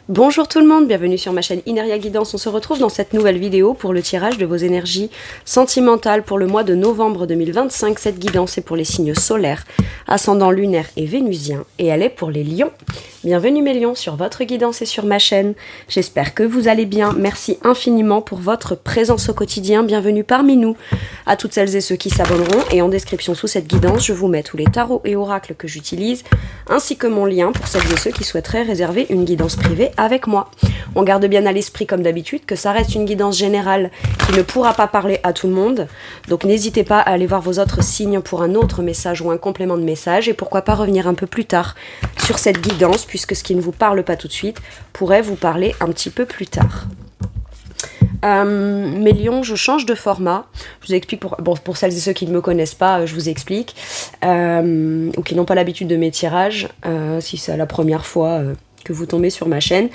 Bonjour tout le monde, bienvenue sur ma chaîne Ineria Guidance. On se retrouve dans cette nouvelle vidéo pour le tirage de vos énergies sentimentales pour le mois de novembre 2025. Cette guidance est pour les signes solaires, ascendant lunaire et vénusien, et elle est pour les lions. Bienvenue mes lions sur votre guidance et sur ma chaîne. J'espère que vous allez bien. Merci infiniment pour votre présence au quotidien. Bienvenue parmi nous. À toutes celles et ceux qui s'abonneront, et en description sous cette guidance, je vous mets tous les tarots et oracles que j'utilise, ainsi que mon lien pour celles et ceux qui souhaiteraient réserver une guidance privée avec moi. On garde bien à l'esprit comme d'habitude que ça reste une guidance générale qui ne pourra pas parler à tout le monde, donc n'hésitez pas à aller voir vos autres signes pour un autre message ou un complément de message, et pourquoi pas revenir un peu plus tard sur cette guidance, puisque ce qui ne vous parle pas tout de suite pourrait vous parler un petit peu plus tard. Mes lions, je change de format. Je vous explique pour celles et ceux qui ne me connaissent pas, je vous explique, ou qui n'ont pas l'habitude de mes tirages, si c'est la première fois que vous tombez sur ma chaîne.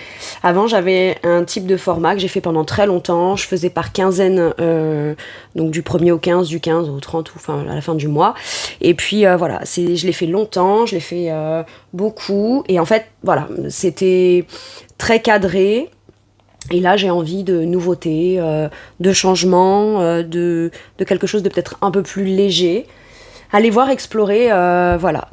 Avant, j'avais un type de format que j'ai fait pendant très longtemps. Je faisais par quinzaine, donc du 1er au 15, du 15 au 30, ou enfin à la fin du mois. Et puis voilà, je l'ai fait longtemps, je l'ai fait beaucoup. Et en fait, voilà, c'était très cadré. Et là, j'ai envie de nouveautés, de changements, de quelque chose de peut-être un peu plus léger. Allez voir, explorer, voilà,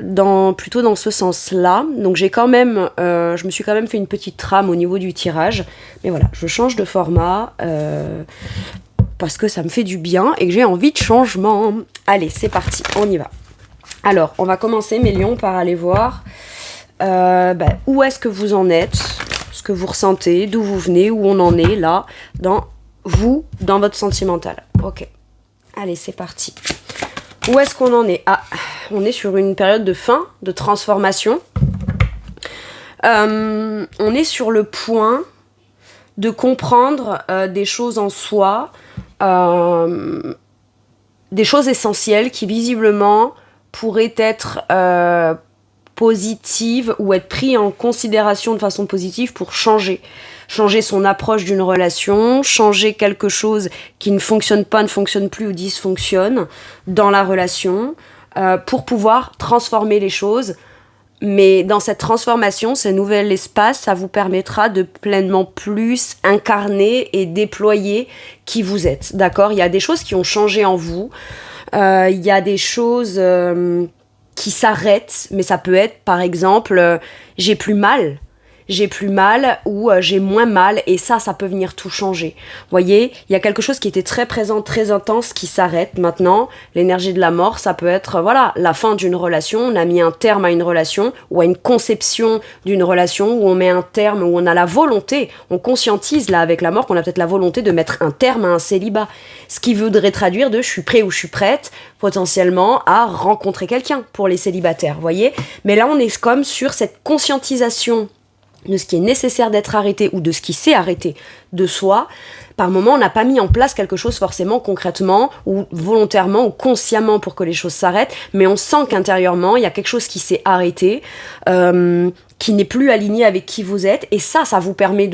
plutôt dans ce sens-là. Donc je me suis quand même fait une petite trame au niveau du tirage. Mais voilà, je change de format parce que ça me fait du bien et que j'ai envie de changement. Allez, c'est parti, on y va. Alors, on va commencer, mes lions, par aller voir où est-ce que vous en êtes, ce que vous ressentez, d'où vous venez, où on en est là, dans votre sentimental. Ok, allez, c'est parti. Où est-ce qu'on en est? Ah, on est sur une période de fin, de transformation. On est sur le point de comprendre des choses en soi, des choses essentielles qui visiblement pourraient être positives ou être prises en considération de façon positive pour changer son approche d'une relation, changer quelque chose qui ne fonctionne pas, ne fonctionne plus ou dysfonctionne dans la relation, pour pouvoir transformer les choses. Mais dans cette transformation, ce nouvel espace, ça vous permettra de pleinement plus incarner et déployer qui vous êtes. D'accord ? Il y a des choses qui ont changé en vous, il y a des choses qui s'arrêtent, mais ça peut être, par exemple, j'ai plus mal ou j'ai moins mal, et ça peut venir tout changer. Vous voyez, il y a quelque chose qui était très présent, très intense, qui s'arrête maintenant. L'énergie de la mort, ça peut être, voilà, la fin d'une relation, on a mis un terme à une relation, ou à une conception d'une relation, où on met un terme, où on a la volonté, on conscientise là avec la mort qu'on a peut-être la volonté de mettre un terme à un célibat. Ce qui voudrait traduire de je suis prêt ou je suis prête, potentiellement, à rencontrer quelqu'un pour les célibataires, vous voyez. Mais là, on est comme sur cette conscientisation de ce qui est nécessaire d'être arrêté ou de ce qui s'est arrêté de soi. Par moment, on n'a pas mis en place quelque chose forcément concrètement ou volontairement ou consciemment pour que les choses s'arrêtent, mais on sent qu'intérieurement, il y a quelque chose qui s'est arrêté, qui n'est plus aligné avec qui vous êtes, et ça vous permet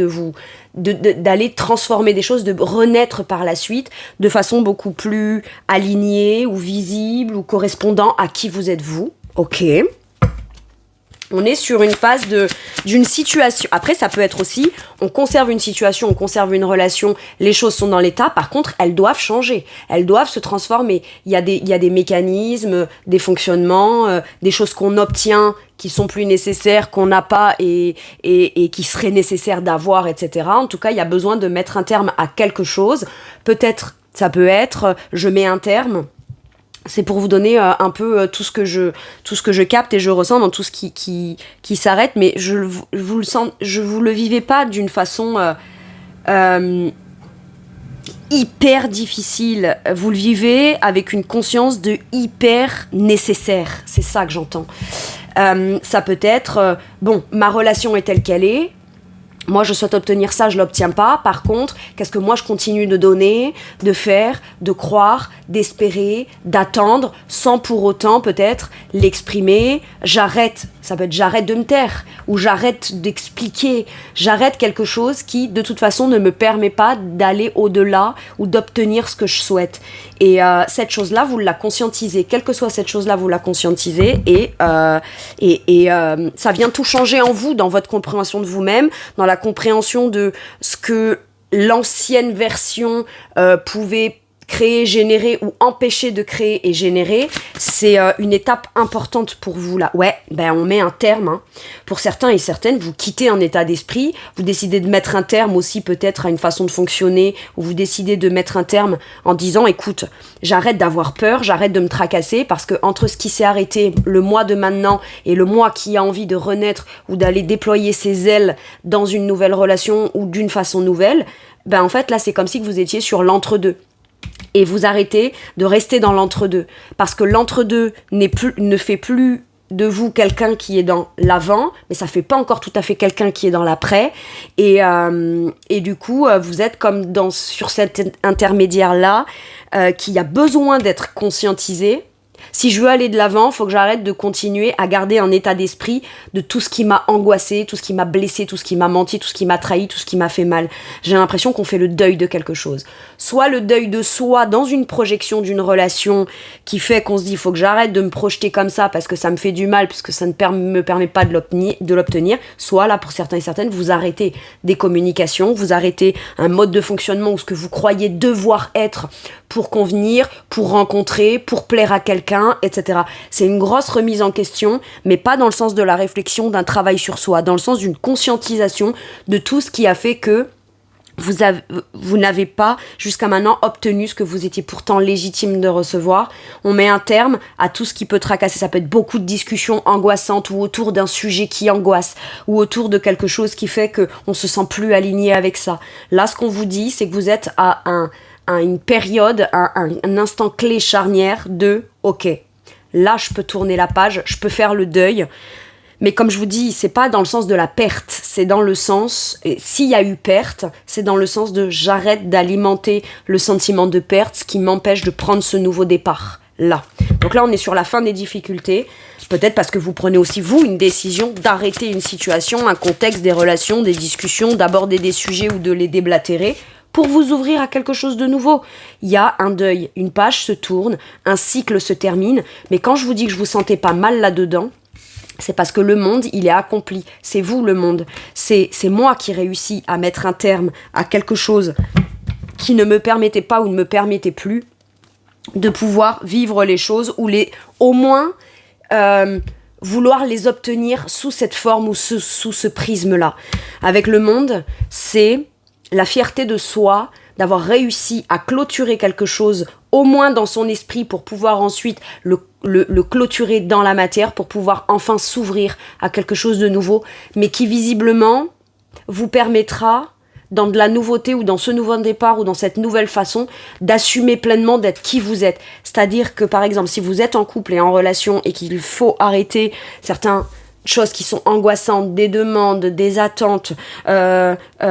d'aller transformer des choses, de renaître par la suite de façon beaucoup plus alignée ou visible ou correspondant à qui vous êtes vous. Ok. On est sur une phase d'une situation. Après, ça peut être aussi, on conserve une situation, on conserve une relation, les choses sont dans l'état, par contre, elles doivent changer, elles doivent se transformer. Il y a des mécanismes, des fonctionnements, des choses qu'on obtient qui sont plus nécessaires, qu'on n'a pas et qui seraient nécessaires d'avoir, etc. En tout cas, il y a besoin de mettre un terme à quelque chose. Peut-être, ça peut être, je mets un terme. C'est pour vous donner un peu tout ce que je capte et je ressens dans tout ce qui s'arrête, mais je vous le vivez pas d'une façon hyper difficile. Vous le vivez avec une conscience de hyper nécessaire. C'est ça que j'entends. Ça peut être, ma relation est telle qu'elle est. Moi, je souhaite obtenir ça, je l'obtiens pas. Par contre, qu'est-ce que moi, je continue de donner, de faire, de croire, d'espérer, d'attendre, sans pour autant, peut-être, l'exprimer. J'arrête Ça peut être j'arrête de me taire, ou j'arrête d'expliquer, j'arrête quelque chose qui, de toute façon, ne me permet pas d'aller au-delà ou d'obtenir ce que je souhaite. Et cette chose-là, vous la conscientisez. Quelle que soit cette chose-là, vous la conscientisez et ça vient tout changer en vous, dans votre compréhension de vous-même, dans la compréhension de ce que l'ancienne version pouvait créer, générer ou empêcher de créer et générer. C'est une étape importante pour vous là. Ouais, on met un terme. Hein. Pour certains et certaines, vous quittez un état d'esprit, vous décidez de mettre un terme aussi peut-être à une façon de fonctionner, ou vous décidez de mettre un terme en disant, écoute, j'arrête d'avoir peur, j'arrête de me tracasser, parce que entre ce qui s'est arrêté le mois de maintenant et le mois qui a envie de renaître ou d'aller déployer ses ailes dans une nouvelle relation ou d'une façon nouvelle, en fait là c'est comme si vous étiez sur l'entre-deux. Et vous arrêtez de rester dans l'entre-deux. Parce que l'entre-deux ne fait plus de vous quelqu'un qui est dans l'avant, mais ça fait pas encore tout à fait quelqu'un qui est dans l'après. Et du coup, vous êtes comme sur cet intermédiaire-là qui a besoin d'être conscientisé. Si je veux aller de l'avant, il faut que j'arrête de continuer à garder un état d'esprit de tout ce qui m'a angoissé, tout ce qui m'a blessé, tout ce qui m'a menti, tout ce qui m'a trahi, tout ce qui m'a fait mal. J'ai l'impression qu'on fait le deuil de quelque chose. Soit le deuil de soi dans une projection d'une relation qui fait qu'on se dit il faut que j'arrête de me projeter comme ça parce que ça me fait du mal, puisque ça ne me permet pas de l'obtenir. Soit là, pour certains et certaines, vous arrêtez des communications, vous arrêtez un mode de fonctionnement ou ce que vous croyez devoir être pour convenir, pour rencontrer, pour plaire à quelqu'un, etc. C'est une grosse remise en question, mais pas dans le sens de la réflexion, d'un travail sur soi, dans le sens d'une conscientisation de tout ce qui a fait que vous n'avez pas jusqu'à maintenant obtenu ce que vous étiez pourtant légitime de recevoir. On met un terme à tout ce qui peut tracasser. Ça peut être beaucoup de discussions angoissantes ou autour d'un sujet qui angoisse ou autour de quelque chose qui fait qu'on se sent plus aligné avec ça. Là, ce qu'on vous dit, c'est que vous êtes à une période, un instant clé charnière de « Ok, là, je peux tourner la page, je peux faire le deuil. » Mais comme je vous dis, c'est pas dans le sens de la perte, c'est dans le sens, et s'il y a eu perte, c'est dans le sens de j'arrête d'alimenter le sentiment de perte, ce qui m'empêche de prendre ce nouveau départ, là. Donc là, on est sur la fin des difficultés, peut-être parce que vous prenez aussi, vous, une décision d'arrêter une situation, un contexte, des relations, des discussions, d'aborder des sujets ou de les déblatérer, pour vous ouvrir à quelque chose de nouveau. Il y a un deuil, une page se tourne, un cycle se termine, mais quand je vous dis que je vous sentais pas mal là-dedans, c'est parce que le monde, il est accompli. C'est vous, le monde. C'est moi qui réussis à mettre un terme à quelque chose qui ne me permettait pas ou ne me permettait plus de pouvoir vivre les choses ou au moins vouloir les obtenir sous cette forme ou sous ce prisme-là. Avec le monde, c'est la fierté de soi, d'avoir réussi à clôturer quelque chose, au moins dans son esprit, pour pouvoir ensuite le clôturer dans la matière, pour pouvoir enfin s'ouvrir à quelque chose de nouveau, mais qui visiblement vous permettra, dans de la nouveauté ou dans ce nouveau départ ou dans cette nouvelle façon, d'assumer pleinement d'être qui vous êtes. C'est-à-dire que, par exemple, si vous êtes en couple et en relation et qu'il faut arrêter certaines choses qui sont angoissantes, des demandes, des attentes,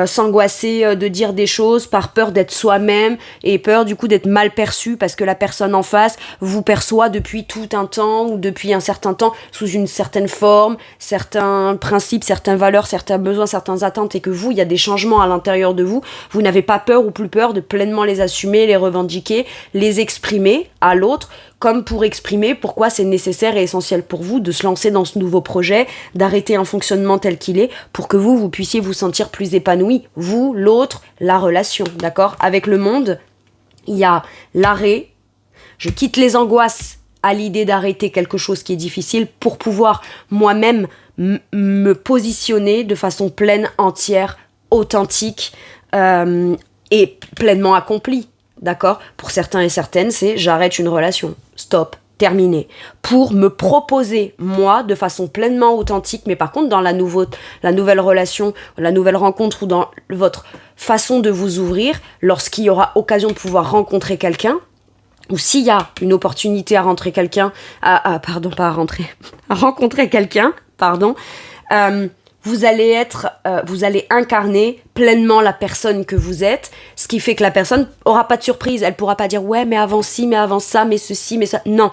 s'angoisser de dire des choses par peur d'être soi-même et peur du coup d'être mal perçu parce que la personne en face vous perçoit depuis tout un temps ou depuis un certain temps sous une certaine forme, certains principes, certaines valeurs, certains besoins, certaines attentes, et que vous, il y a des changements à l'intérieur de vous, vous n'avez pas peur ou plus peur de pleinement les assumer, les revendiquer, les exprimer à l'autre, comme pour exprimer pourquoi c'est nécessaire et essentiel pour vous de se lancer dans ce nouveau projet, d'arrêter un fonctionnement tel qu'il est, pour que vous puissiez vous sentir plus épanoui, vous, l'autre, la relation, d'accord ? Avec le monde, il y a l'arrêt, je quitte les angoisses à l'idée d'arrêter quelque chose qui est difficile pour pouvoir moi-même me positionner de façon pleine, entière, authentique et pleinement accomplie. D'accord ? Pour certains et certaines, c'est j'arrête une relation. Stop. Terminé. Pour me proposer, moi, de façon pleinement authentique, mais par contre, dans la nouvelle relation, la nouvelle rencontre ou dans votre façon de vous ouvrir, lorsqu'il y aura occasion de pouvoir rencontrer quelqu'un, ou s'il y a une opportunité à rencontrer quelqu'un, vous allez incarner pleinement la personne que vous êtes, ce qui fait que la personne aura pas de surprise. Elle pourra pas dire ouais, mais avant ci, mais avant ça, mais ceci, mais ça. Non,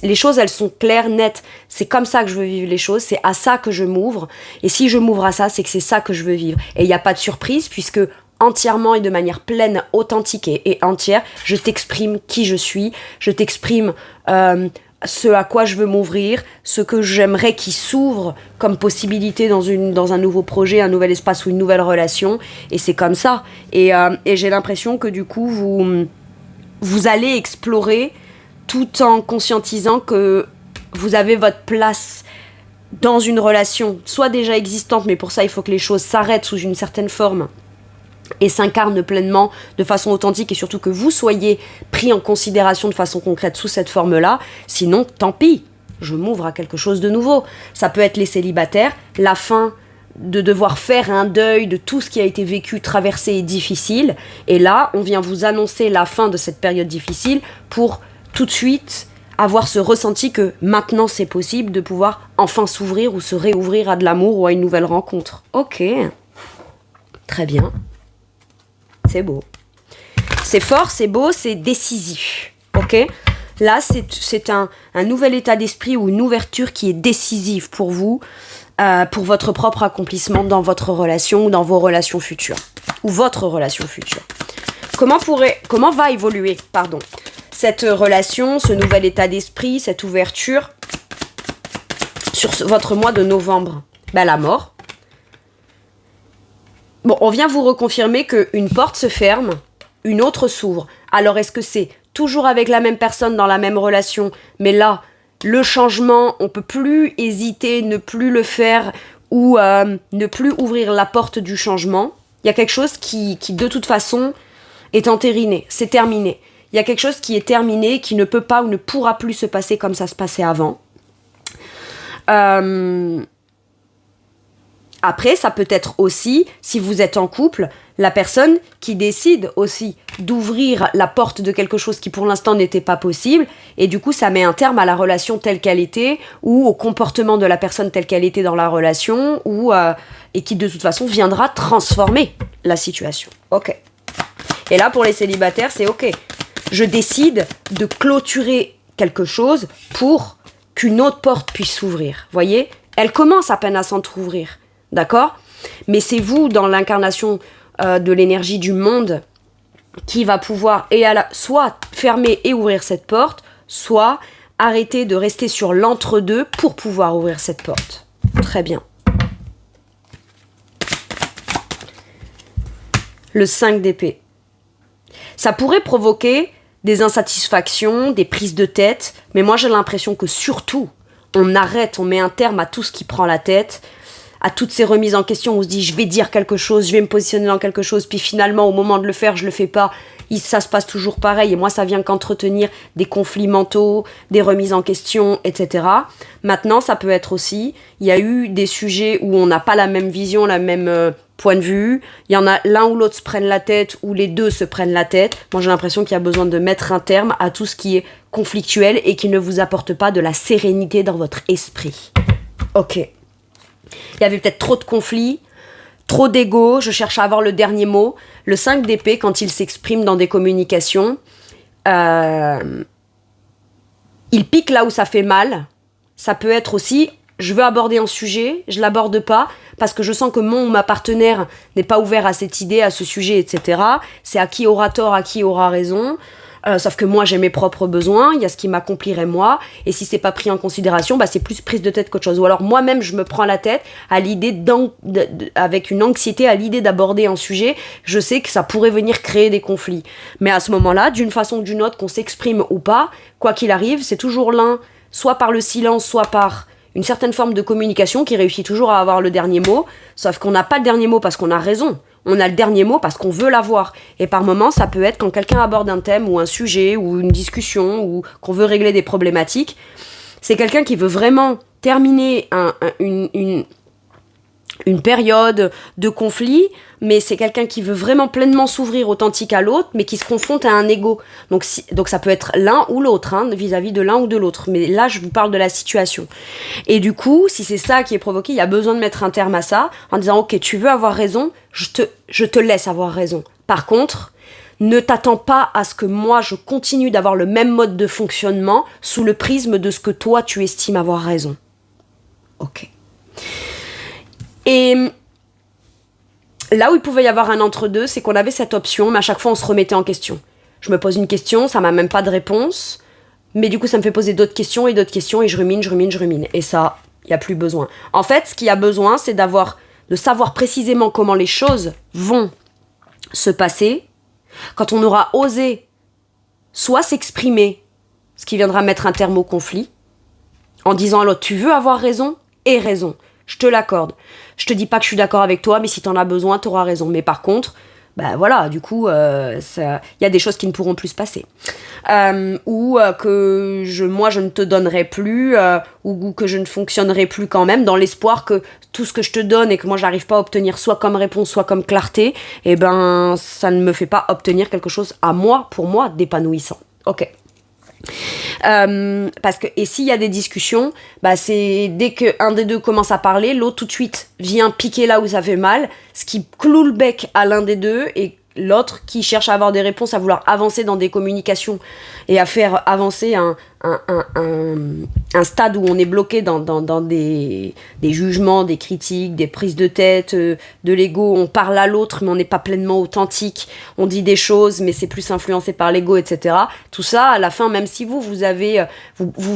les choses, elles sont claires, nettes. C'est comme ça que je veux vivre les choses. C'est à ça que je m'ouvre. Et si je m'ouvre à ça, c'est que c'est ça que je veux vivre. Et il n'y a pas de surprise puisque entièrement et de manière pleine, authentique et entière, je t'exprime qui je suis. Je t'exprime ce à quoi je veux m'ouvrir, ce que j'aimerais qui s'ouvre comme possibilité dans un nouveau projet, un nouvel espace ou une nouvelle relation. Et c'est comme ça. Et j'ai l'impression que du coup, vous allez explorer tout en conscientisant que vous avez votre place dans une relation, soit déjà existante, mais pour ça, il faut que les choses s'arrêtent sous une certaine forme et s'incarne pleinement de façon authentique et surtout que vous soyez pris en considération de façon concrète sous cette forme-là. Sinon, tant pis, je m'ouvre à quelque chose de nouveau. Ça peut être les célibataires, la fin de devoir faire un deuil de tout ce qui a été vécu, traversé et difficile. Et là, on vient vous annoncer la fin de cette période difficile pour tout de suite avoir ce ressenti que maintenant c'est possible de pouvoir enfin s'ouvrir ou se réouvrir à de l'amour ou à une nouvelle rencontre. Ok, très bien. C'est beau. C'est fort, c'est beau, c'est décisif. Ok ? Là, c'est un nouvel état d'esprit ou une ouverture qui est décisive pour vous, pour votre propre accomplissement dans votre relation ou dans vos relations futures. Ou votre relation future. Comment va évoluer, cette relation, ce nouvel état d'esprit, cette ouverture sur votre mois de novembre ? La mort. Bon, on vient vous reconfirmer qu'une porte se ferme, une autre s'ouvre. Alors, est-ce que c'est toujours avec la même personne dans la même relation, mais là, le changement, on peut plus hésiter, ne plus le faire ou ne plus ouvrir la porte du changement. Il y a quelque chose qui de toute façon, est entériné, c'est terminé. Il y a quelque chose qui est terminé, qui ne peut pas ou ne pourra plus se passer comme ça se passait avant. Après, ça peut être aussi, si vous êtes en couple, la personne qui décide aussi d'ouvrir la porte de quelque chose qui pour l'instant n'était pas possible, et du coup ça met un terme à la relation telle qu'elle était, ou au comportement de la personne telle qu'elle était dans la relation, et qui de toute façon viendra transformer la situation. Ok. Et là pour les célibataires, c'est ok. Je décide de clôturer quelque chose pour qu'une autre porte puisse s'ouvrir. Voyez ? Elle commence à peine à s'entrouvrir. D'accord ? Mais c'est vous, dans l'incarnation de l'énergie du monde, qui va pouvoir soit fermer et ouvrir cette porte, soit arrêter de rester sur l'entre-deux pour pouvoir ouvrir cette porte. Très bien. Le 5 d'épée. Ça pourrait provoquer des insatisfactions, des prises de tête, mais moi j'ai l'impression que surtout, on met un terme à tout ce qui prend la tête, à toutes ces remises en question où on se dit je vais dire quelque chose, je vais me positionner dans quelque chose, puis finalement au moment de le faire je le fais pas, ça se passe toujours pareil et moi ça vient qu'entretenir des conflits mentaux, des remises en question, etc. Maintenant ça peut être aussi, il y a eu des sujets où on n'a pas la même vision, la même point de vue, il y en a l'un ou l'autre se prennent la tête ou les deux se prennent la tête. Moi j'ai l'impression qu'il y a besoin de mettre un terme à tout ce qui est conflictuel et qui ne vous apporte pas de la sérénité dans votre esprit. Ok. Il y avait peut-être trop de conflits, trop d'ego, je cherche à avoir le dernier mot. Le 5 d'épée, quand il s'exprime dans des communications, il pique là où ça fait mal. Ça peut être aussi, je veux aborder un sujet, je l'aborde pas, parce que je sens que mon ou ma partenaire n'est pas ouvert à cette idée, à ce sujet, etc. C'est à qui aura tort, à qui aura raison. Sauf que moi j'ai mes propres besoins, il y a ce qui m'accomplirait moi, et si c'est pas pris en considération, c'est plus prise de tête qu'autre chose. Ou alors moi-même je me prends la tête à l'idée avec une anxiété à l'idée d'aborder un sujet, je sais que ça pourrait venir créer des conflits. Mais à ce moment-là, d'une façon ou d'une autre, qu'on s'exprime ou pas, quoi qu'il arrive, c'est toujours l'un, soit par le silence, soit par une certaine forme de communication qui réussit toujours à avoir le dernier mot, sauf qu'on n'a pas le dernier mot parce qu'on a raison. On a le dernier mot parce qu'on veut l'avoir. Et par moments, ça peut être quand quelqu'un aborde un thème ou un sujet ou une discussion ou qu'on veut régler des problématiques. C'est quelqu'un qui veut vraiment terminer une période de conflit, mais c'est quelqu'un qui veut vraiment pleinement s'ouvrir authentique à l'autre, mais qui se confronte à un ego. Donc ça peut être l'un ou l'autre, hein, vis-à-vis de l'un ou de l'autre. Mais là, je vous parle de la situation. Et du coup, si c'est ça qui est provoqué, il y a besoin de mettre un terme à ça, en disant, ok, tu veux avoir raison, je te laisse avoir raison. Par contre, ne t'attends pas à ce que moi, je continue d'avoir le même mode de fonctionnement sous le prisme de ce que toi, tu estimes avoir raison. Ok. Et là où il pouvait y avoir un entre-deux, c'est qu'on avait cette option, mais à chaque fois on se remettait en question. Je me pose une question, ça m'a même pas de réponse, mais du coup ça me fait poser d'autres questions, et je rumine. Et ça, il n'y a plus besoin. En fait, ce qu'il y a besoin, c'est de savoir précisément comment les choses vont se passer quand on aura osé soit s'exprimer, ce qui viendra mettre un terme au conflit, en disant à l'autre, tu veux avoir raison, aie raison. Je te l'accorde. Je te dis pas que je suis d'accord avec toi, mais si t'en as besoin, t'auras raison. Mais par contre, bah voilà, du coup, il y a des choses qui ne pourront plus se passer. Que moi, je ne te donnerai plus, ou que je ne fonctionnerai plus quand même, dans l'espoir que tout ce que je te donne et que moi, j'arrive pas à obtenir soit comme réponse, soit comme clarté, eh ben, ça ne me fait pas obtenir quelque chose pour moi, d'épanouissant. Ok. Parce que et s'il y a des discussions, bah c'est dès qu'un des deux commence à parler, l'autre tout de suite vient piquer là où ça fait mal, ce qui cloue le bec à l'un des deux, et l'autre qui cherche à avoir des réponses, à vouloir avancer dans des communications et à faire avancer un stade où on est bloqué dans des jugements, des critiques, des prises de tête, de l'ego. On parle à l'autre, mais on n'est pas pleinement authentique. On dit des choses, mais c'est plus influencé par l'ego, etc. Tout ça, à la fin, même si vous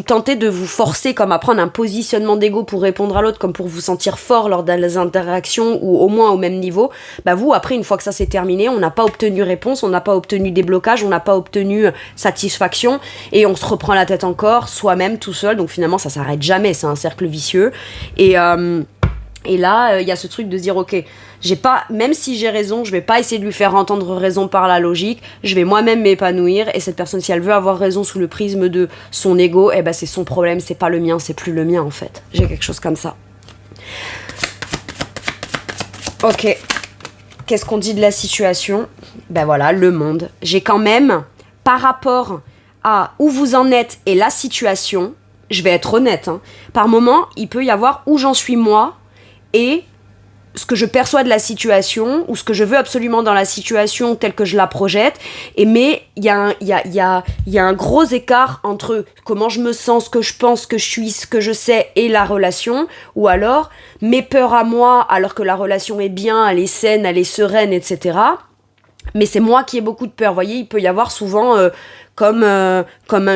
tentez de vous forcer comme à prendre un positionnement d'ego pour répondre à l'autre, comme pour vous sentir fort lors des interactions, ou au moins au même niveau, bah vous, après, une fois que ça s'est terminé, on n'a pas obtenu réponse, on n'a pas obtenu déblocage, on n'a pas obtenu satisfaction, et on se reprend la tête encore, soi-même, tout seul. Donc finalement, ça s'arrête jamais, c'est un cercle vicieux. Et là, il y a ce truc de se dire, ok, même si j'ai raison, je vais pas essayer de lui faire entendre raison par la logique, je vais moi-même m'épanouir, et cette personne, si elle veut avoir raison sous le prisme de son ego, eh ben c'est son problème, c'est pas le mien, c'est plus le mien en fait. J'ai quelque chose comme ça. Ok. Qu'est-ce qu'on dit de la situation ? Ben voilà, le monde. J'ai quand même, par rapport à où vous en êtes et la situation, je vais être honnête, hein, par moment, il peut y avoir où j'en suis moi et ce que je perçois de la situation, ou ce que je veux absolument dans la situation telle que je la projette, mais il y a un gros écart entre comment je me sens, ce que je pense, ce que je suis, ce que je sais, et la relation, ou alors mes peurs à moi, alors que la relation est bien, elle est saine, elle est sereine, etc. Mais c'est moi qui ai beaucoup de peur. Vous voyez, il peut y avoir souvent comme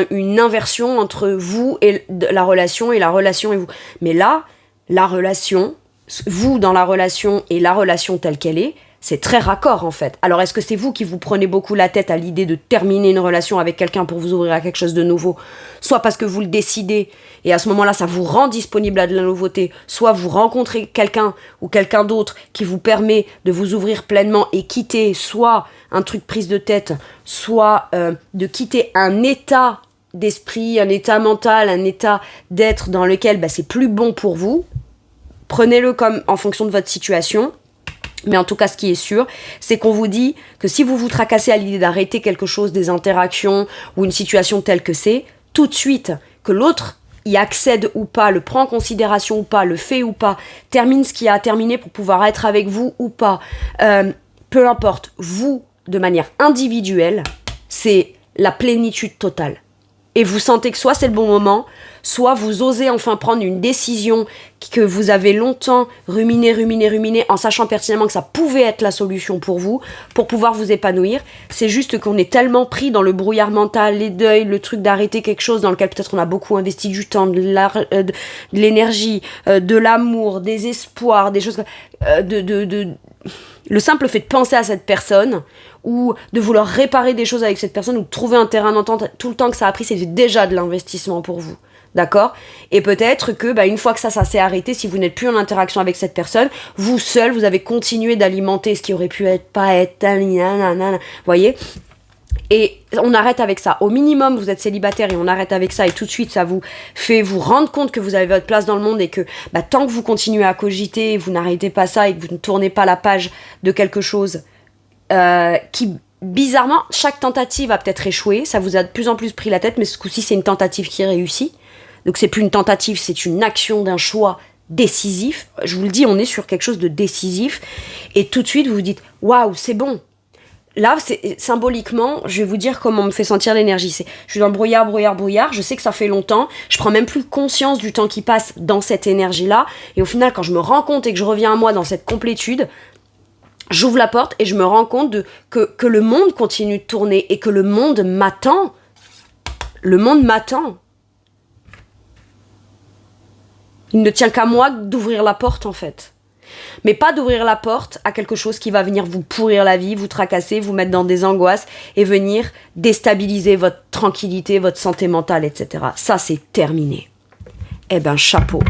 une inversion entre vous et la relation, et la relation et vous. Mais là, la relation, vous dans la relation et la relation telle qu'elle est, c'est très raccord en fait. Alors est-ce que c'est vous qui vous prenez beaucoup la tête à l'idée de terminer une relation avec quelqu'un pour vous ouvrir à quelque chose de nouveau, soit parce que vous le décidez et à ce moment-là ça vous rend disponible à de la nouveauté, soit vous rencontrez quelqu'un ou quelqu'un d'autre qui vous permet de vous ouvrir pleinement et quitter soit un truc prise de tête, soit de quitter un état d'esprit, un état mental, un état d'être dans lequel c'est plus bon pour vous. Prenez-le comme en fonction de votre situation. Mais en tout cas, ce qui est sûr, c'est qu'on vous dit que si vous vous tracassez à l'idée d'arrêter quelque chose, des interactions ou une situation telle que c'est, tout de suite, que l'autre y accède ou pas, le prend en considération ou pas, le fait ou pas, termine ce qui a à terminer pour pouvoir être avec vous ou pas, peu importe, vous, de manière individuelle, c'est la plénitude totale. Et vous sentez que soit c'est le bon moment, soit vous osez enfin prendre une décision que vous avez longtemps ruminé, en sachant pertinemment que ça pouvait être la solution pour vous, pour pouvoir vous épanouir. C'est juste qu'on est tellement pris dans le brouillard mental, les deuils, le truc d'arrêter quelque chose dans lequel peut-être on a beaucoup investi du temps, de l'énergie, de l'amour, des espoirs, des choses... Le simple fait de penser à cette personne, ou de vouloir réparer des choses avec cette personne, ou de trouver un terrain d'entente, tout le temps que ça a pris, c'est déjà de l'investissement pour vous. D'accord ? Et peut-être que, une fois que ça s'est arrêté, si vous n'êtes plus en interaction avec cette personne, vous seul, vous avez continué d'alimenter ce qui aurait pu être, pas être, vous voyez ? Et on arrête avec ça. Au minimum, vous êtes célibataire et on arrête avec ça et tout de suite, ça vous fait vous rendre compte que vous avez votre place dans le monde et que tant que vous continuez à cogiter, vous n'arrêtez pas ça et que vous ne tournez pas la page de quelque chose qui, bizarrement, chaque tentative a peut-être échoué, ça vous a de plus en plus pris la tête, mais ce coup-ci, c'est une tentative qui réussit. Donc c'est plus une tentative, c'est une action d'un choix décisif. Je vous le dis, on est sur quelque chose de décisif. Et tout de suite, vous vous dites « Waouh, c'est bon !» Là, symboliquement, je vais vous dire comment on me fait sentir l'énergie. Je suis dans le brouillard, je sais que ça fait longtemps, je prends même plus conscience du temps qui passe dans cette énergie-là, et au final, quand je me rends compte et que je reviens à moi dans cette complétude, j'ouvre la porte et je me rends compte que le monde continue de tourner et que le monde m'attend. Le monde m'attend. Il ne tient qu'à moi d'ouvrir la porte, en fait. Mais pas d'ouvrir la porte à quelque chose qui va venir vous pourrir la vie, vous tracasser, vous mettre dans des angoisses et venir déstabiliser votre tranquillité, votre santé mentale, etc. Ça, c'est terminé. Eh ben, chapeau.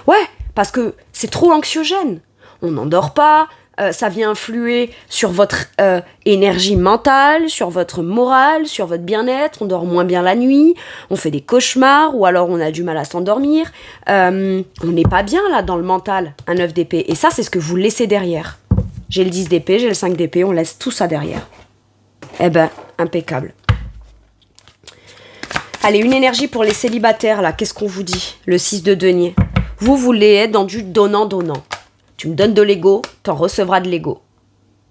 Ouais, parce que c'est trop anxiogène. On n'endort pas, ça vient influer sur votre énergie mentale, sur votre morale, sur votre bien-être, on dort moins bien la nuit, on fait des cauchemars, ou alors on a du mal à s'endormir, on n'est pas bien là dans le mental, un 9 d'épée, et ça c'est ce que vous laissez derrière. J'ai le 10 d'épée, j'ai le 5 d'épée, on laisse tout ça derrière. Eh ben, impeccable. Allez, une énergie pour les célibataires là, qu'est-ce qu'on vous dit? Le 6 de denier. Vous voulez être dans du donnant-donnant. Tu me donnes de l'ego, t'en recevras de l'ego.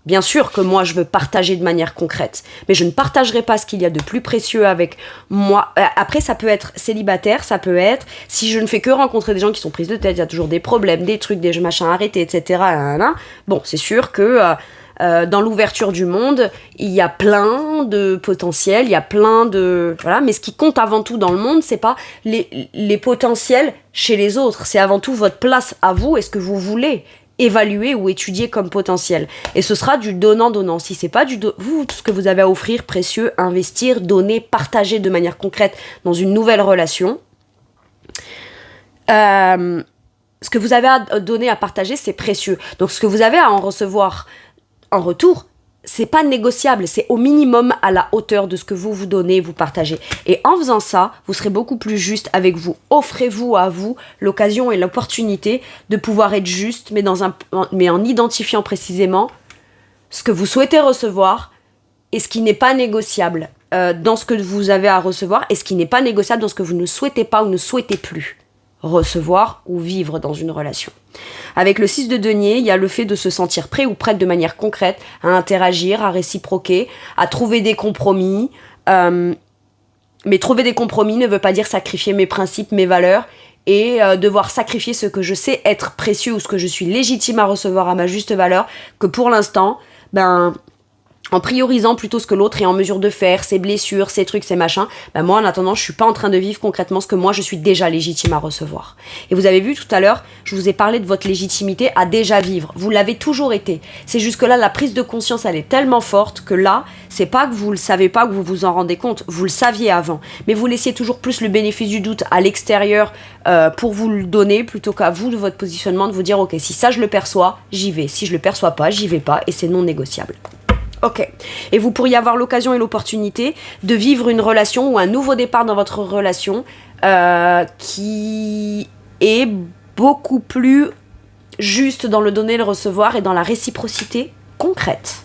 Bien sûr que moi, je veux partager de manière concrète, mais je ne partagerai pas ce qu'il y a de plus précieux avec moi. Après, ça peut être célibataire, ça peut être, si je ne fais que rencontrer des gens qui sont prises de tête, il y a toujours des problèmes, des trucs, des machins arrêtés, etc. Bon, c'est sûr que dans l'ouverture du monde, il y a plein de potentiels, il y a plein de... Voilà, mais ce qui compte avant tout dans le monde, c'est pas les potentiels chez les autres, c'est avant tout votre place à vous et ce que vous voulez évaluer ou étudier comme potentiel. Et ce sera du donnant-donnant. Si c'est pas vous, tout ce que vous avez à offrir, précieux, investir, donner, partager de manière concrète dans une nouvelle relation, ce que vous avez à donner, à partager, c'est précieux. Donc ce que vous avez à en recevoir en retour, c'est pas négociable, c'est au minimum à la hauteur de ce que vous donnez, vous partagez. Et en faisant ça, vous serez beaucoup plus juste avec vous. Offrez-vous à vous l'occasion et l'opportunité de pouvoir être juste, mais en identifiant précisément ce que vous souhaitez recevoir et ce qui n'est pas négociable dans ce que vous avez à recevoir et ce qui n'est pas négociable dans ce que vous ne souhaitez pas ou ne souhaitez plus recevoir ou vivre dans une relation. Avec le 6 de denier, il y a le fait de se sentir prêt ou prête de manière concrète à interagir, à réciproquer, à trouver des compromis. Mais trouver des compromis ne veut pas dire sacrifier mes principes, mes valeurs et devoir sacrifier ce que je sais être précieux ou ce que je suis légitime à recevoir à ma juste valeur, que pour l'instant, en priorisant plutôt ce que l'autre est en mesure de faire, ses blessures, ses trucs, ses machins, moi en attendant je suis pas en train de vivre concrètement ce que moi je suis déjà légitime à recevoir. Et vous avez vu tout à l'heure, je vous ai parlé de votre légitimité à déjà vivre, vous l'avez toujours été. C'est juste que là la prise de conscience elle est tellement forte que là, c'est pas que vous le savez pas, que vous vous en rendez compte, vous le saviez avant, mais vous laissiez toujours plus le bénéfice du doute à l'extérieur pour vous le donner plutôt qu'à vous de votre positionnement de vous dire ok, si ça je le perçois, j'y vais, si je le perçois pas, j'y vais pas et c'est non négociable. Ok. Et vous pourriez avoir l'occasion et l'opportunité de vivre une relation ou un nouveau départ dans votre relation qui est beaucoup plus juste dans le donner et le recevoir et dans la réciprocité concrète.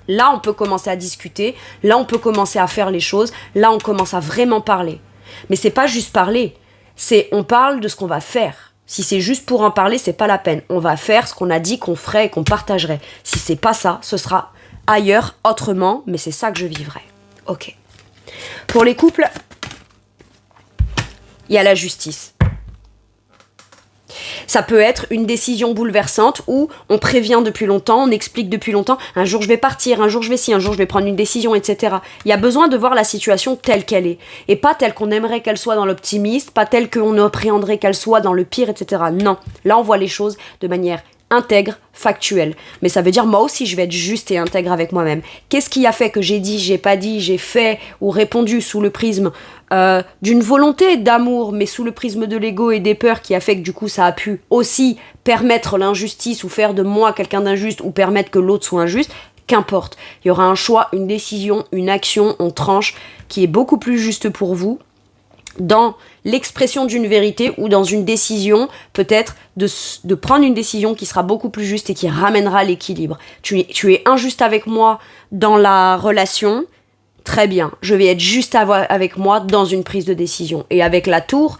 Là, on peut commencer à discuter. Là, on peut commencer à faire les choses. Là, on commence à vraiment parler. Mais c'est pas juste parler. On parle de ce qu'on va faire. Si c'est juste pour en parler, c'est pas la peine. On va faire ce qu'on a dit qu'on ferait et qu'on partagerait. Si c'est pas ça, ce sera ailleurs, autrement, mais c'est ça que je vivrai. Ok. Pour les couples, il y a la justice. Ça peut être une décision bouleversante où on prévient depuis longtemps, on explique depuis longtemps, un jour je vais partir, un jour je vais ci, un jour je vais prendre une décision, etc. Il y a besoin de voir la situation telle qu'elle est, et pas telle qu'on aimerait qu'elle soit dans l'optimiste, pas telle qu'on appréhenderait qu'elle soit dans le pire, etc. Non, là on voit les choses de manière intègre, factuel. Mais ça veut dire moi aussi je vais être juste et intègre avec moi-même. Qu'est-ce qui a fait que j'ai dit, j'ai pas dit, j'ai fait ou répondu sous le prisme d'une volonté d'amour, mais sous le prisme de l'ego et des peurs qui a fait que du coup ça a pu aussi permettre l'injustice ou faire de moi quelqu'un d'injuste ou permettre que l'autre soit injuste. qu'importe. Il y aura un choix, une décision, une action, on tranche, qui est beaucoup plus juste pour vous, dans l'expression d'une vérité ou dans une décision, peut-être de prendre une décision qui sera beaucoup plus juste et qui ramènera l'équilibre. Tu es injuste avec moi dans la relation, très bien, je vais être juste avec moi dans une prise de décision. Et avec la tour,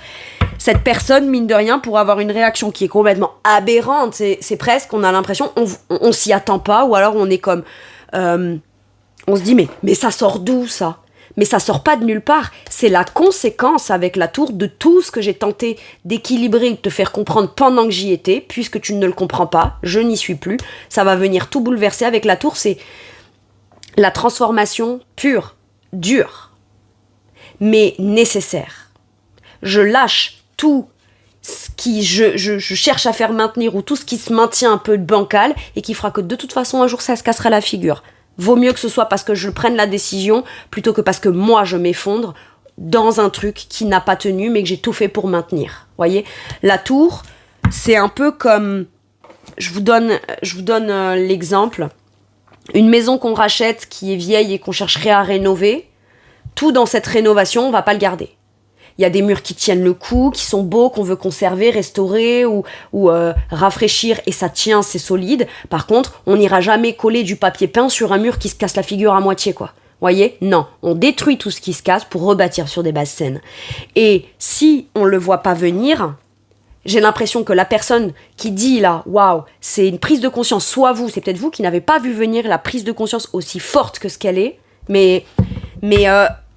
cette personne, mine de rien, pour avoir une réaction qui est complètement aberrante, c'est presque, on a l'impression, on s'y attend pas, ou alors on est comme, on se dit, mais ça sort d'où ça ? Mais ça sort pas de nulle part, c'est la conséquence avec la tour de tout ce que j'ai tenté d'équilibrer ou de te faire comprendre pendant que j'y étais, puisque tu ne le comprends pas, je n'y suis plus, ça va venir tout bouleverser. Avec la tour, c'est la transformation pure, dure, mais nécessaire. Je lâche tout ce qui je cherche à faire maintenir ou tout ce qui se maintient un peu bancal et qui fera que de toute façon un jour ça se cassera la figure. Vaut mieux que ce soit parce que je prenne la décision plutôt que parce que moi je m'effondre dans un truc qui n'a pas tenu mais que j'ai tout fait pour maintenir. Voyez, la tour, c'est un peu comme, je vous donne l'exemple, une maison qu'on rachète qui est vieille et qu'on chercherait à rénover. Tout dans cette rénovation, on va pas le garder. Il y a des murs qui tiennent le coup, qui sont beaux, qu'on veut conserver, restaurer ou rafraîchir, et ça tient, c'est solide. Par contre, on n'ira jamais coller du papier peint sur un mur qui se casse la figure à moitié, quoi. Voyez ? Non, on détruit tout ce qui se casse pour rebâtir sur des bases saines. Et si on le voit pas venir, j'ai l'impression que la personne qui dit là, waouh, c'est une prise de conscience, soit vous, c'est peut-être vous qui n'avez pas vu venir la prise de conscience aussi forte que ce qu'elle est, mais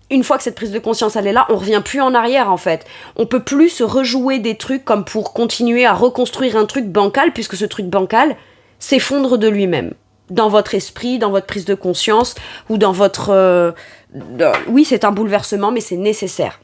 une fois que cette prise de conscience elle est là, on revient plus en arrière en fait. On peut plus se rejouer des trucs comme pour continuer à reconstruire un truc bancal, puisque ce truc bancal s'effondre de lui-même. Dans votre esprit, dans votre prise de conscience, ou dans votre... oui, c'est un bouleversement, mais c'est nécessaire.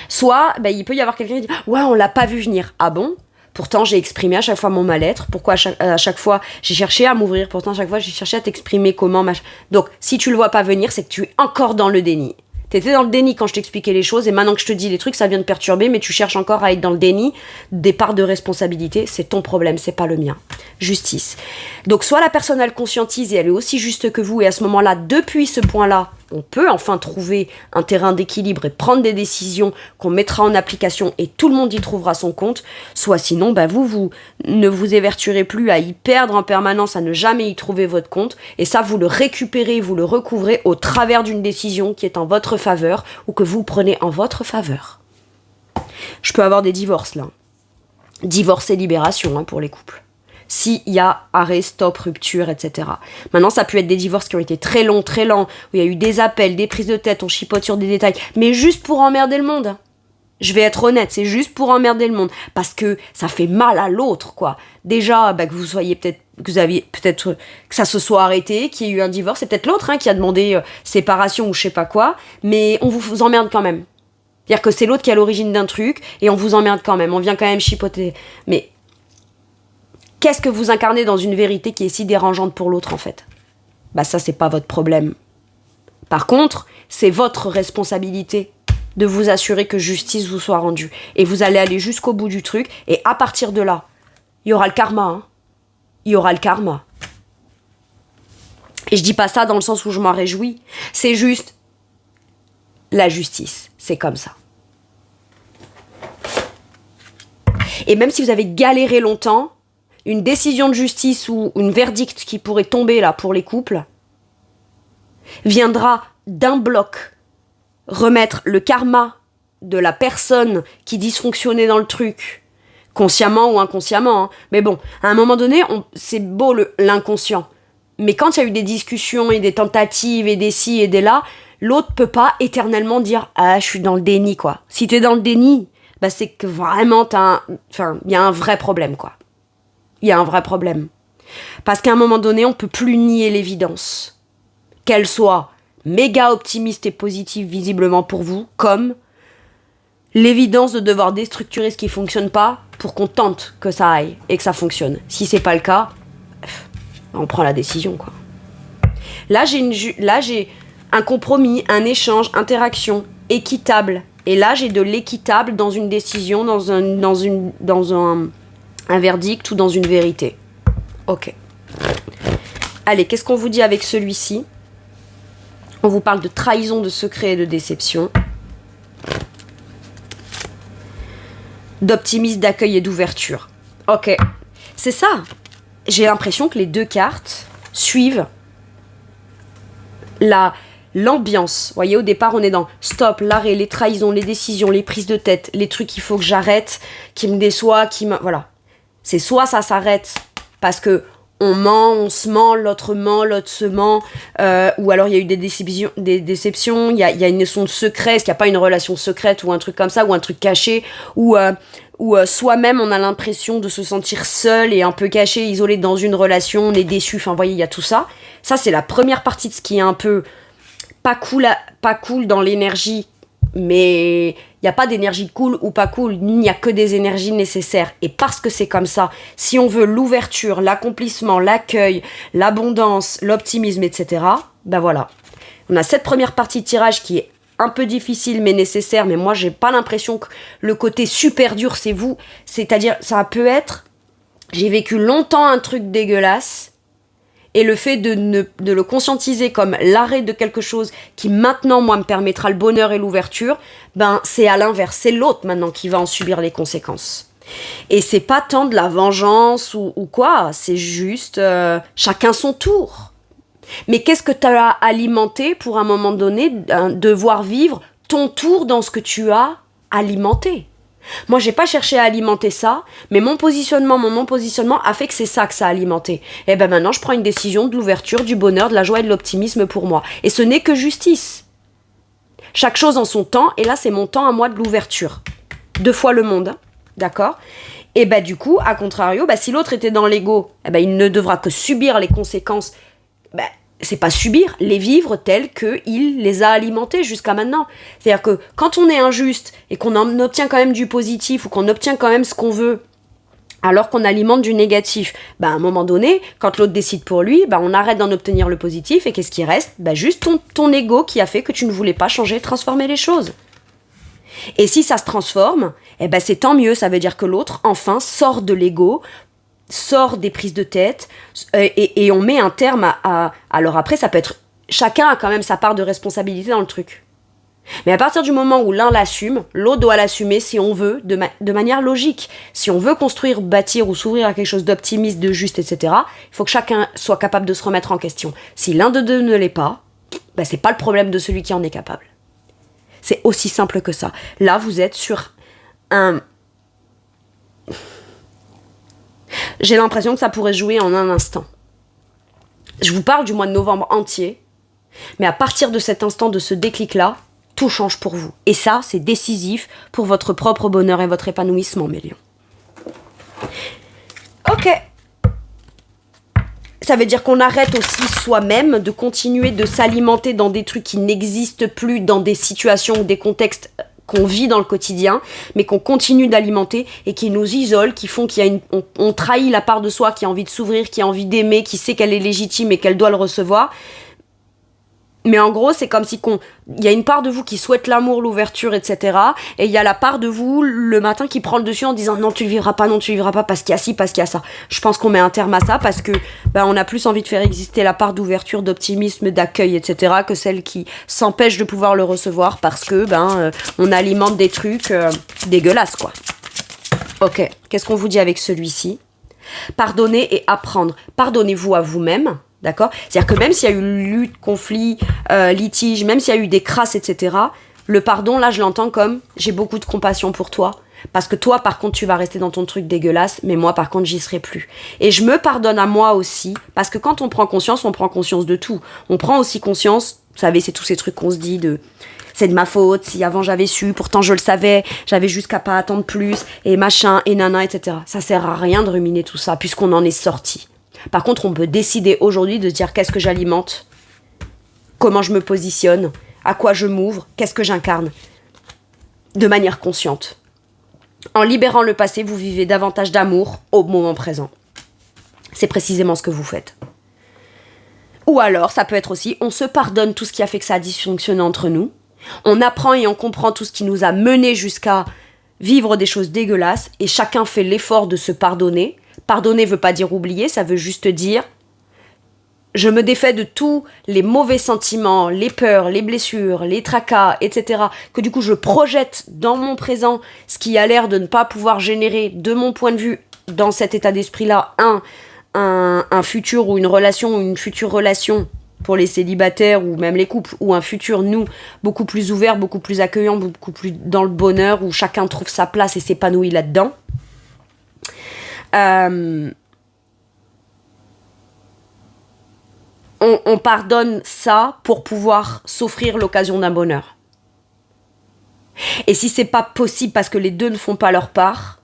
Soit, il peut y avoir quelqu'un qui dit « Ouais, on l'a pas vu venir. » Ah bon ? Pourtant, j'ai exprimé à chaque fois mon mal-être. Pourquoi à chaque fois, j'ai cherché à m'ouvrir. Pourtant, à chaque fois, j'ai cherché à t'exprimer comment... Donc, si tu le vois pas venir, c'est que tu es encore dans le déni. T'étais dans le déni quand je t'expliquais les choses, et maintenant que je te dis les trucs, ça vient de perturber, mais tu cherches encore à être dans le déni des parts de responsabilité. C'est ton problème, c'est pas le mien. Justice. Donc, soit la personne, elle conscientise et elle est aussi juste que vous, et à ce moment-là, depuis ce point-là, on peut enfin trouver un terrain d'équilibre et prendre des décisions qu'on mettra en application et tout le monde y trouvera son compte. Soit sinon, vous ne vous évertuerez plus à y perdre en permanence, à ne jamais y trouver votre compte. Et ça, vous le récupérez, vous le recouvrez au travers d'une décision qui est en votre faveur ou que vous prenez en votre faveur. Je peux avoir des divorces là. Divorce et libération pour les couples. S'il y a arrêt, stop, rupture, etc. Maintenant, ça peut être des divorces qui ont été très longs, où il y a eu des appels, des prises de tête, on chipote sur des détails, mais juste pour emmerder le monde. Je vais être honnête, c'est juste pour emmerder le monde, parce que ça fait mal à l'autre, quoi. Déjà, que vous soyez peut-être, que ça se soit arrêté, qu'il y ait eu un divorce, c'est peut-être l'autre qui a demandé séparation ou je sais pas quoi, mais on vous emmerde quand même. C'est-à-dire que c'est l'autre qui est à l'origine d'un truc, et on vous emmerde quand même, on vient quand même chipoter. Mais qu'est-ce que vous incarnez dans une vérité qui est si dérangeante pour l'autre, en fait ? Ça, c'est pas votre problème. Par contre, c'est votre responsabilité de vous assurer que justice vous soit rendue. Et vous allez aller jusqu'au bout du truc, et à partir de là, il y aura le karma. Il y aura le karma. Et je dis pas ça dans le sens où je m'en réjouis. C'est juste la justice. C'est comme ça. Et même si vous avez galéré longtemps, une décision de justice ou une verdict qui pourrait tomber là pour les couples viendra d'un bloc remettre le karma de la personne qui dysfonctionnait dans le truc, consciemment ou inconsciemment. Mais bon, à un moment donné, c'est beau l'inconscient. Mais quand il y a eu des discussions et des tentatives et des ci et des là, l'autre peut pas éternellement dire « Ah, je suis dans le déni, quoi. » Si t'es dans le déni, c'est que vraiment, il y a un vrai problème, quoi. Il y a un vrai problème. Parce qu'à un moment donné, on peut plus nier l'évidence. Qu'elle soit méga optimiste et positive visiblement pour vous, comme l'évidence de devoir déstructurer ce qui fonctionne pas pour qu'on tente que ça aille et que ça fonctionne. Si c'est pas le cas, on prend la décision, quoi. Là, j'ai un compromis, un échange, interaction équitable. Et là, j'ai de l'équitable dans une décision, dans un verdict ou dans une vérité. Ok. Allez, qu'est-ce qu'on vous dit avec celui-ci? On vous parle de trahison, de secret et de déception. D'optimisme, d'accueil et d'ouverture. Ok, c'est ça. J'ai l'impression que les deux cartes suivent l'ambiance. Vous voyez, au départ, on est dans stop, l'arrêt, les trahisons, les décisions, les prises de tête, les trucs qu'il faut que j'arrête, qui me déçoit, voilà. C'est soit ça s'arrête parce que on ment, on se ment, l'autre se ment, ou alors il y a eu des déceptions, il y a une notion de secret, est-ce qu'il n'y a pas une relation secrète ou un truc comme ça, ou un truc caché, ou soi-même on a l'impression de se sentir seul et un peu caché, isolé dans une relation, on est déçu, enfin vous voyez, il y a tout ça. Ça c'est la première partie de ce qui est un peu pas cool dans l'énergie, mais il n'y a pas d'énergie cool ou pas cool, il n'y a que des énergies nécessaires. Et parce que c'est comme ça, si on veut l'ouverture, l'accomplissement, l'accueil, l'abondance, l'optimisme, etc., ben voilà. On a cette première partie de tirage qui est un peu difficile mais nécessaire, mais moi j'ai pas l'impression que le côté super dur c'est vous. C'est-à-dire, ça peut être, j'ai vécu longtemps un truc dégueulasse, et le fait de le conscientiser comme l'arrêt de quelque chose qui maintenant, moi, me permettra le bonheur et l'ouverture, ben c'est à l'inverse. C'est l'autre maintenant qui va en subir les conséquences. Et c'est pas tant de la vengeance ou quoi, c'est juste chacun son tour. Mais qu'est-ce que tu as alimenté pour, à un moment donné, devoir vivre ton tour dans ce que tu as alimenté? Moi, j'ai pas cherché à alimenter ça, mais mon positionnement a fait que c'est ça que ça a alimenté. Et ben maintenant, je prends une décision de l'ouverture, du bonheur, de la joie et de l'optimisme pour moi. Et ce n'est que justice. Chaque chose en son temps, et là, c'est mon temps à moi de l'ouverture. 2 fois le monde, d'accord? Et ben du coup, à contrario, si l'autre était dans l'ego, il ne devra que subir les conséquences. C'est pas subir, les vivre tels qu'il les a alimentés jusqu'à maintenant. C'est-à-dire que quand on est injuste et qu'on en obtient quand même du positif ou qu'on obtient quand même ce qu'on veut, alors qu'on alimente du négatif, à un moment donné, quand l'autre décide pour lui, on arrête d'en obtenir le positif et qu'est-ce qui reste? Juste ton ego qui a fait que tu ne voulais pas changer, transformer les choses. Et si ça se transforme, c'est tant mieux, ça veut dire que l'autre, enfin, sort de l'ego, sort des prises de tête et on met un terme alors après ça peut être, chacun a quand même sa part de responsabilité dans le truc, mais à partir du moment où l'un l'assume, l'autre doit l'assumer si on veut de manière logique. Si on veut construire, bâtir ou s'ouvrir à quelque chose d'optimiste, de juste, etc., il faut que chacun soit capable de se remettre en question. Si l'un de deux ne l'est pas, c'est pas le problème de celui qui en est capable. C'est aussi simple que ça. Là vous êtes sur un... J'ai l'impression que ça pourrait jouer en un instant. Je vous parle du mois de novembre entier, mais à partir de cet instant, de ce déclic-là, tout change pour vous. Et ça, c'est décisif pour votre propre bonheur et votre épanouissement, mes lions. Ok. Ça veut dire qu'on arrête aussi soi-même de continuer de s'alimenter dans des trucs qui n'existent plus, dans des situations ou des contextes qu'on vit dans le quotidien, mais qu'on continue d'alimenter et qui nous isolent, qui font on trahit la part de soi qui a envie de s'ouvrir, qui a envie d'aimer, qui sait qu'elle est légitime et qu'elle doit le recevoir. Mais en gros, c'est comme si il y a une part de vous qui souhaite l'amour, l'ouverture, etc. Et il y a la part de vous, le matin, qui prend le dessus en disant non, tu le vivras pas, parce qu'il y a ci, parce qu'il y a ça. Je pense qu'on met un terme à ça parce que on a plus envie de faire exister la part d'ouverture, d'optimisme, d'accueil, etc. que celle qui s'empêche de pouvoir le recevoir parce que on alimente des trucs dégueulasses, quoi. Ok, qu'est-ce qu'on vous dit avec celui-ci? Pardonner et apprendre. Pardonnez-vous à vous-même. D'accord? C'est-à-dire que même s'il y a eu lutte, conflit, litige, même s'il y a eu des crasses, etc., le pardon, là, je l'entends comme j'ai beaucoup de compassion pour toi. Parce que toi, par contre, tu vas rester dans ton truc dégueulasse, mais moi, par contre, j'y serai plus. Et je me pardonne à moi aussi, parce que quand on prend conscience de tout. On prend aussi conscience, vous savez, c'est tous ces trucs qu'on se dit de... C'est de ma faute, si avant j'avais su, pourtant je le savais, j'avais juste qu'à pas attendre plus, et machin, et nana, etc. Ça sert à rien de ruminer tout ça, puisqu'on en est sorti. Par contre, on peut décider aujourd'hui de se dire qu'est-ce que j'alimente, comment je me positionne, à quoi je m'ouvre, qu'est-ce que j'incarne, de manière consciente. En libérant le passé, vous vivez davantage d'amour au moment présent. C'est précisément ce que vous faites. Ou alors, ça peut être aussi, on se pardonne tout ce qui a fait que ça a dysfonctionné entre nous, on apprend et on comprend tout ce qui nous a mené jusqu'à vivre des choses dégueulasses, et chacun fait l'effort de se pardonner. Pardonner veut pas dire oublier, ça veut juste dire je me défais de tous les mauvais sentiments, les peurs, les blessures, les tracas, etc. Que du coup je projette dans mon présent ce qui a l'air de ne pas pouvoir générer, de mon point de vue, dans cet état d'esprit-là, un futur ou une future relation pour les célibataires ou même les couples, ou un futur, nous, beaucoup plus ouvert, beaucoup plus accueillant, beaucoup plus dans le bonheur, où chacun trouve sa place et s'épanouit là-dedans. On pardonne ça pour pouvoir s'offrir l'occasion d'un bonheur. Et si c'est pas possible parce que les deux ne font pas leur part,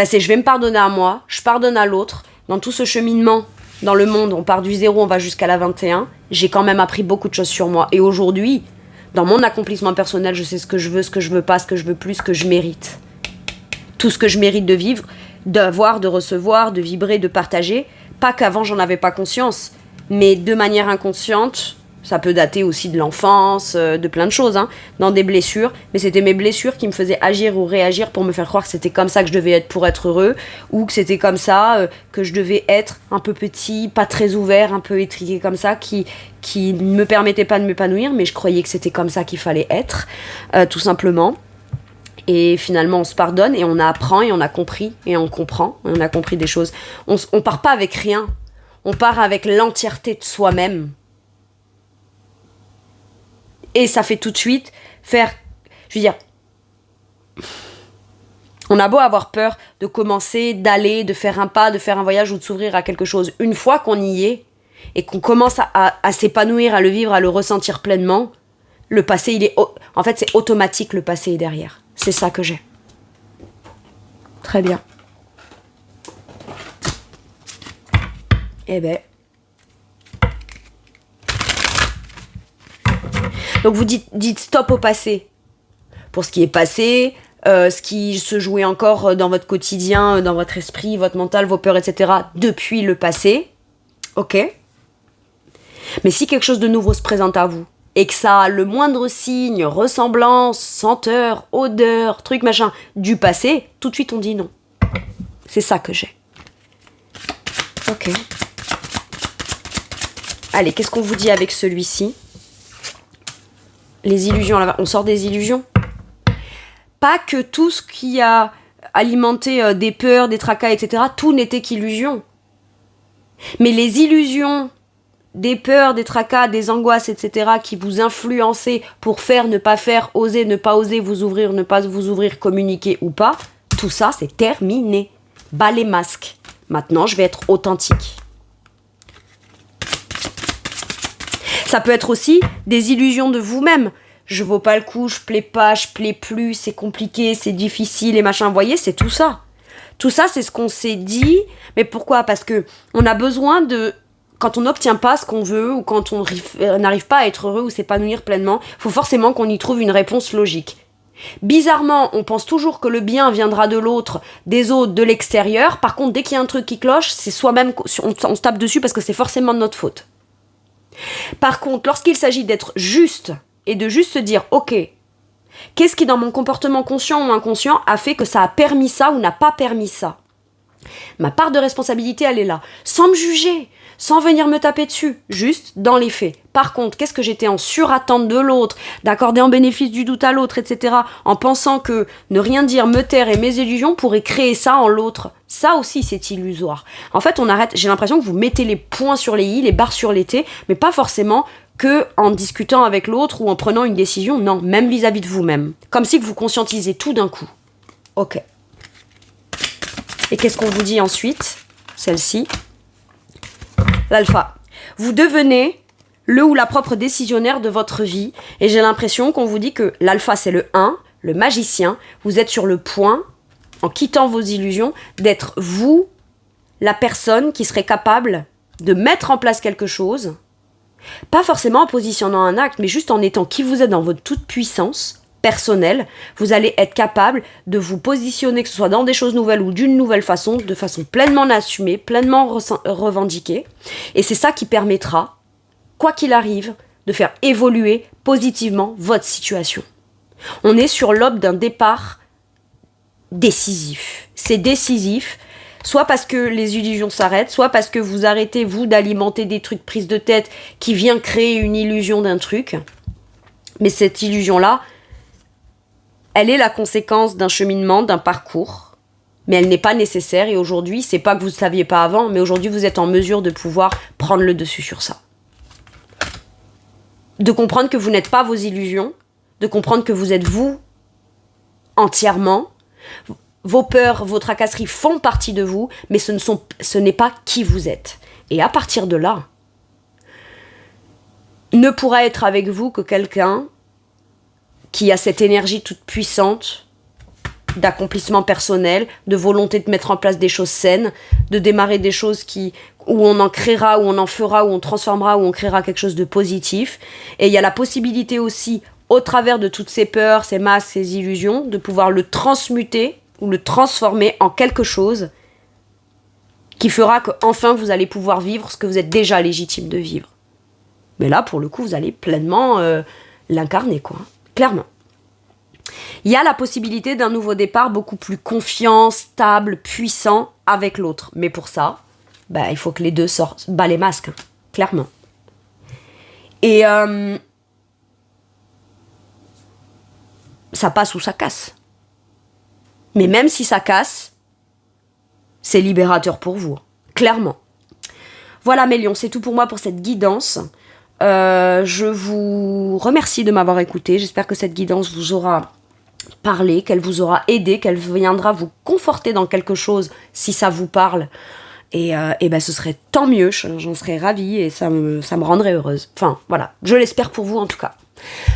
c'est je vais me pardonner à moi, je pardonne à l'autre. Dans tout ce cheminement dans le monde, on part du 0, on va jusqu'à la 21. J'ai quand même appris beaucoup de choses sur moi. Et aujourd'hui, dans mon accomplissement personnel, je sais ce que je veux pas, ce que je veux plus, ce que je mérite. Tout ce que je mérite de vivre, d'avoir, de recevoir, de vibrer, de partager. Pas qu'avant j'en avais pas conscience, mais de manière inconsciente, ça peut dater aussi de l'enfance, de plein de choses, dans des blessures, mais c'était mes blessures qui me faisaient agir ou réagir pour me faire croire que c'était comme ça que je devais être pour être heureux, ou que c'était comme ça que je devais être un peu petit, pas très ouvert, un peu étriqué comme ça, qui ne me permettait pas de m'épanouir, mais je croyais que c'était comme ça qu'il fallait être, tout simplement. Et finalement, on se pardonne et on apprend et on a compris et on comprend. Et on a compris des choses. On part pas avec rien. On part avec l'entièreté de soi-même. Et ça fait tout de suite faire... Je veux dire... On a beau avoir peur de commencer, d'aller, de faire un pas, de faire un voyage ou de s'ouvrir à quelque chose. Une fois qu'on y est et qu'on commence à s'épanouir, à le vivre, à le ressentir pleinement, le passé, il est... En fait, c'est automatique, le passé est derrière. C'est ça que j'ai. Très bien. Eh ben. Donc vous dites stop au passé. Pour ce qui est passé, ce qui se jouait encore dans votre quotidien, dans votre esprit, votre mental, vos peurs, etc. depuis le passé. Ok. Mais si quelque chose de nouveau se présente à vous, et que ça a le moindre signe, ressemblance, senteur, odeur, truc machin, du passé, tout de suite on dit non. C'est ça que j'ai. Ok. Allez, qu'est-ce qu'on vous dit avec celui-ci ? Les illusions, on sort des illusions. Pas que tout ce qui a alimenté des peurs, des tracas, etc., tout n'était qu'illusion. Mais les illusions... des peurs, des tracas, des angoisses, etc. qui vous influençaient pour faire, ne pas faire, oser, ne pas oser, vous ouvrir, ne pas vous ouvrir, communiquer ou pas, tout ça, c'est terminé. Bas les masques. Maintenant, je vais être authentique. Ça peut être aussi des illusions de vous-même. Je vaux pas le coup, je plais pas, je plais plus, c'est compliqué, c'est difficile et machin. Vous voyez, c'est tout ça. Tout ça, c'est ce qu'on s'est dit. Mais pourquoi ? Parce que on a besoin de... Quand on n'obtient pas ce qu'on veut ou quand on n'arrive pas à être heureux ou s'épanouir pleinement, il faut forcément qu'on y trouve une réponse logique. Bizarrement, on pense toujours que le bien viendra de l'autre, des autres, de l'extérieur. Par contre, dès qu'il y a un truc qui cloche, c'est soi-même, on se tape dessus parce que c'est forcément de notre faute. Par contre, lorsqu'il s'agit d'être juste et de juste se dire « Ok, qu'est-ce qui dans mon comportement conscient ou inconscient a fait que ça a permis ça ou n'a pas permis ça ?» Ma part de responsabilité, elle est là. Sans me juger, sans venir me taper dessus, juste dans les faits. Par contre, qu'est-ce que j'étais en surattente de l'autre, d'accorder en bénéfice du doute à l'autre, etc., en pensant que ne rien dire, me taire et mes illusions pourraient créer ça en l'autre. Ça aussi, c'est illusoire. En fait, on arrête, j'ai l'impression que vous mettez les points sur les i, les barres sur les t, mais pas forcément que en discutant avec l'autre ou en prenant une décision, non, même vis-à-vis de vous-même. Comme si vous conscientisez tout d'un coup. Ok. Et qu'est-ce qu'on vous dit ensuite ? Celle-ci. L'alpha. Vous devenez le ou la propre décisionnaire de votre vie. Et j'ai l'impression qu'on vous dit que l'alpha, c'est le 1, le magicien. Vous êtes sur le point, en quittant vos illusions, d'être vous, la personne qui serait capable de mettre en place quelque chose. Pas forcément en positionnant un acte, mais juste en étant qui vous êtes dans votre toute puissance personnelle, vous allez être capable de vous positionner, que ce soit dans des choses nouvelles ou d'une nouvelle façon, de façon pleinement assumée, pleinement revendiquée. Et c'est ça qui permettra, quoi qu'il arrive, de faire évoluer positivement votre situation. On est sur l'aube d'un départ décisif. C'est décisif Soit parce que les illusions s'arrêtent, soit parce que vous arrêtez, vous, d'alimenter des trucs prises de tête qui vient créer une illusion d'un truc. Mais cette illusion-là, elle est la conséquence d'un cheminement, d'un parcours. Mais elle n'est pas nécessaire. Et aujourd'hui, c'est pas que vous ne saviez pas avant, mais aujourd'hui, vous êtes en mesure de pouvoir prendre le dessus sur ça. De comprendre que vous n'êtes pas vos illusions, de comprendre que vous êtes vous entièrement. Vos peurs, vos tracasseries font partie de vous, mais ce n'est pas qui vous êtes. Et à partir de là, ne pourra être avec vous que quelqu'un qui a cette énergie toute puissante d'accomplissement personnel, de volonté de mettre en place des choses saines, de démarrer des choses où on en créera, où on en fera, où on transformera, où on créera quelque chose de positif. Et il y a la possibilité aussi, au travers de toutes ces peurs, ces masques, ces illusions, de pouvoir le transmuter ou le transformer en quelque chose qui fera qu'enfin vous allez pouvoir vivre ce que vous êtes déjà légitime de vivre. Mais là, pour le coup, vous allez pleinement l'incarner, quoi. Clairement. Il y a la possibilité d'un nouveau départ beaucoup plus confiant, stable, puissant avec l'autre. Mais pour ça, il faut que les deux sortent, les masques, hein, clairement. Et ça passe ou ça casse. Mais même si ça casse, c'est libérateur pour vous, clairement. Voilà mes lions, c'est tout pour moi pour cette guidance. Je vous remercie de m'avoir écouté. J'espère que cette guidance vous aura parlé, qu'elle vous aura aidé, qu'elle viendra vous conforter dans quelque chose si ça vous parle. Et ce serait tant mieux, j'en serais ravie et ça me rendrait heureuse. Enfin, voilà, je l'espère pour vous en tout cas.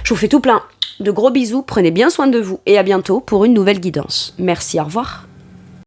Je vous fais tout plein de gros bisous, prenez bien soin de vous et à bientôt pour une nouvelle guidance. Merci, au revoir.